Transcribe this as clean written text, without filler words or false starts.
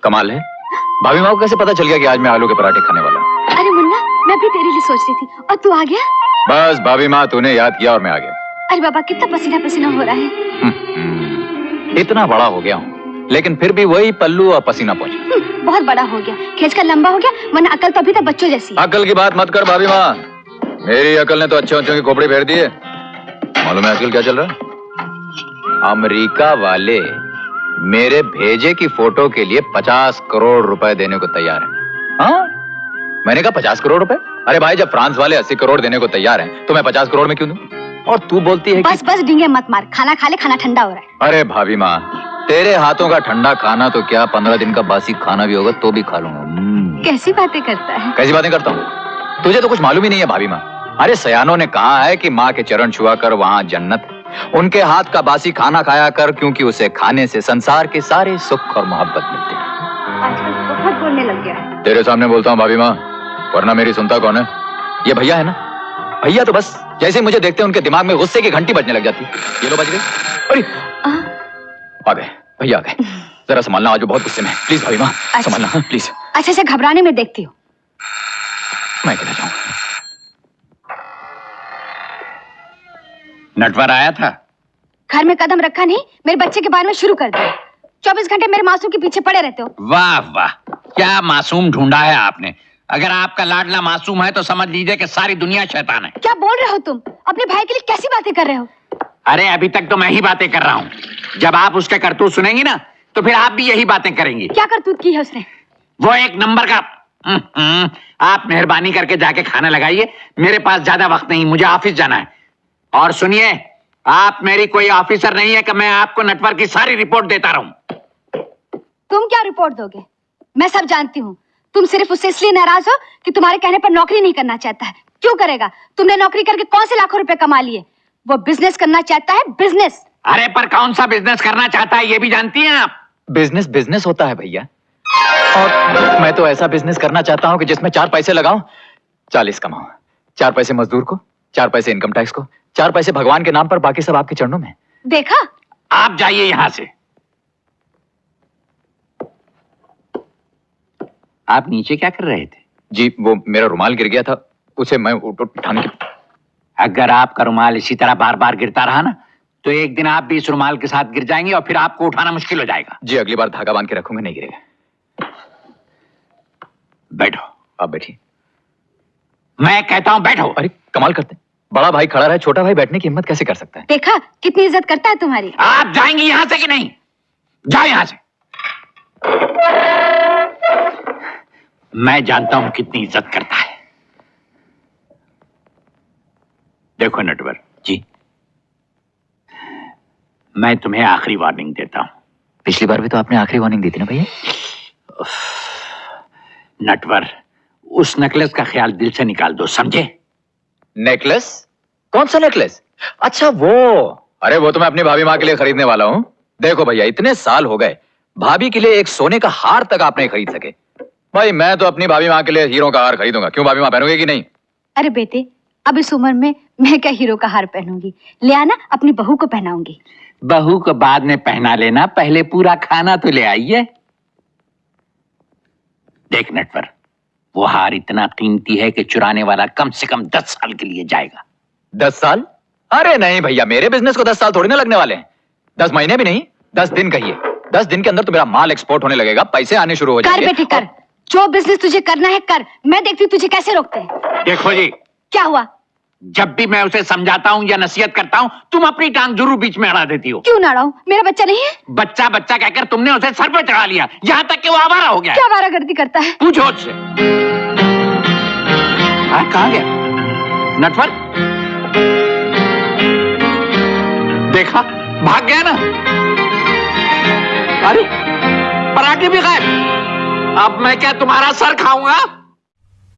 कमाल है, भाभी माँ को कैसे पता चल गया कि आज मैं आलू के पराठे खाने वाला हूँ? अरे मुन्ना, मैं भी तेरे लिए सोच रही थी और तू आ गया। बस भाभी माँ, तूने याद किया और मैं आ गया। अरे बाबा, कितना पसीना पसीना हो रहा है। इतना बड़ा हो गया हूँ, लेकिन फिर भी वही पल्लू और पसीना पहुंचा। बहुत बड़ा हो गया, खींच कर लंबा हो गया, वरना अकल तो अभी तक बच्चों जैसी। अकल की बात मत कर भाभी माँ, मेरी अकल ने तो अच्छे बच्चों की खोपड़ी फेर दी है। मालूम है आजकल क्या चल रहा है? अमेरिका वाले मेरे भेजे की फोटो के लिए 50 करोड़ रुपए देने को तैयार है। हाँ, मैंने कहा 50 करोड़ रुपए? अरे भाई, जब फ्रांस वाले 80 करोड़ देने को तैयार हैं, तो मैं 50 करोड़ में क्यों दूं? और तू बोलती है बस बस डींगे मत मार, खाना खा ले, खाना ठंडा हो रहा है। अरे भाभी माँ, तेरे हाथों का ठंडा खाना तो क्या, 15 दिन का बासी खाना भी होगा तो भी खा लूंगा। कैसी बातें करता है? कैसी बातें करता हूँ? तुझे तो कुछ मालूम ही नहीं है भाभी माँ। अरे सयानों ने कहा है कि माँ के चरण छुआ कर वहाँ जन्नत, उनके हाथ का बासी खाना खाया कर, क्योंकि उसे खाने से संसार के सारे सुख और मोहब्बत मिलते हैं। आजकल बहुत बोलने लग गया है। तेरे सामने बोलता हूँ भाभी माँ, वरना मेरी सुनता कौन है? ये भैया है ना, भैया तो बस जैसे मुझे देखते हैं उनके दिमाग में गुस्से की घंटी बजने लग जाती है। ये लो बज गई। अरे आ गए भैया, आ गए। जरा संभालना, आज वो बहुत गुस्से में है। प्लीज भाभी माँ, संभालना प्लीज। अच्छा से घबराने में देखती हूँ। मैं चला जाऊँ। नटवर आया था? घर में कदम रखा नहीं, मेरे बच्चे के बारे में शुरू कर दिया। 24 घंटे मेरे मासूम के पीछे पड़े रहते हो। वाह वाह, क्या मासूम ढूंढा है आपने। अगर आपका लाडला मासूम है तो समझ लीजिए कि सारी दुनिया शैतान है। क्या बोल रहे हो तुम? अपने भाई के लिए कैसी बातें कर रहे हो? अरे अभी तक तो मैं ही बातें कर रहा हूँ, जब आप उसके करतूत सुनेंगी ना तो फिर आप भी यही बातें करेंगी। क्या करतूत की है उसने? वो एक नंबर का। आप मेहरबानी करके जाके खाना लगाइए, मेरे पास ज्यादा वक्त नहीं, मुझे ऑफिस जाना है। और सुनिए, आप मेरी कोई ऑफिसर नहीं है कि मैं आपको नटवर की सारी रिपोर्ट देता रहूं। तुम क्या रिपोर्ट दोगे? मैं सब जानती हूँ। तुम सिर्फ उससे इसलिए नाराज हो कि तुम्हारे कहने पर नौकरी नहीं करना चाहता है। क्यों करेगा? तुमने नौकरी करके कौन से लाखों रुपए कमा लिए? वो बिजनेस करना चाहता है, बिजनेस। अरे पर कौन सा बिजनेस करना चाहता है ये भी जानती हैं आप? बिजनेस बिजनेस होता है भैया, और मैं तो ऐसा बिजनेस करना चाहता हूँ कि जिसमें 4 पैसे लगाऊं, 40 कमाऊं। 4 पैसे मजदूर को, 4 पैसे इनकम टैक्स को, 4 पैसे भगवान के नाम पर, बाकी सब आपके चरणों में। देखा? आप जाइए यहां से। आप नीचे क्या कर रहे थे? जी, वो मेरा रुमाल गिर गया था, उसे मैं उठाने की। अगर आपका रुमाल इसी तरह बार बार गिरता रहा ना तो एक दिन आप भी इस रुमाल के साथ गिर जाएंगे और फिर आपको उठाना मुश्किल हो जाएगा। जी, अगली बार धागा बांध के रखूंगा, नहीं गिरेगा। बैठो। आप बैठिए। मैं कहता हूं बैठो। अरे कमाल करते, बड़ा भाई खड़ा रहे, छोटा भाई बैठने की हिम्मत कैसे कर सकता है? देखा कितनी इज्जत करता है तुम्हारी। आप जाएंगे यहां से कि नहीं? जाओ यहां से। मैं जानता हूं कितनी इज्जत करता है। देखो नटवर जी, मैं तुम्हें आखिरी वार्निंग देता हूं। पिछली बार भी तो आपने आखिरी वार्निंग दी थी ना भैया। नटवर, उस नेकलेस का ख्याल दिल से निकाल दो, समझे? नेकलेस? कौन सा नेकलेस? अच्छा वो। अरे वो तो मैं अपनी भाभी माँ के लिए खरीदने वाला हूँ। देखो भैया, इतने साल हो गए, भाभी के लिए एक सोने का हार तक आप नहीं खरीद सके। भाई मैं तो अपनी भाभी माँ के लिए हीरो का हार खरीदूंगा। क्यों, भाभी माँ पहनोगे कि नहीं? अरे बेटे, अब इस उम्र में मैं क्या हीरो का हार पहनूंगी? ले आना, अपनी बहू को पहनाऊंगी। बहू को बाद में पहना लेना, पहले पूरा खाना तो ले आइए। देख नटवर, वो हार इतना कीमती है कि चुराने वाला कम से कम 10 साल के लिए जाएगा। 10 साल? अरे नहीं भैया, मेरे बिजनेस को 10 साल थोड़ी ना लगने वाले हैं। 10 महीने भी नहीं, 10 दिन कहिए। 10 दिन के अंदर तो मेरा माल एक्सपोर्ट होने लगेगा, पैसे आने शुरू हो जाएंगे। कर बेटे कर, जो बिजनेस तुझे करना है कर। मैं देखती हूँ तुझे कैसे रोकते हैं। देखो जी, क्या हुआ? जब भी मैं उसे समझाता हूँ या नसीहत करता हूँ, तुम अपनी टांग जरूर बीच में अड़ा देती हो। क्यों ना अड़ाऊं? मेरा बच्चा नहीं है? बच्चा बच्चा कहकर तुमने उसे सर पर चढ़ा लिया, यहाँ तक कि वो आवारा हो गया। क्या आवारागर्दी करता है? पूछो उससे। कहाँ गया नटवर? देखा, भाग गया ना। अरे पराठे भी गायब। अब मैं क्या तुम्हारा सर खाऊंगा?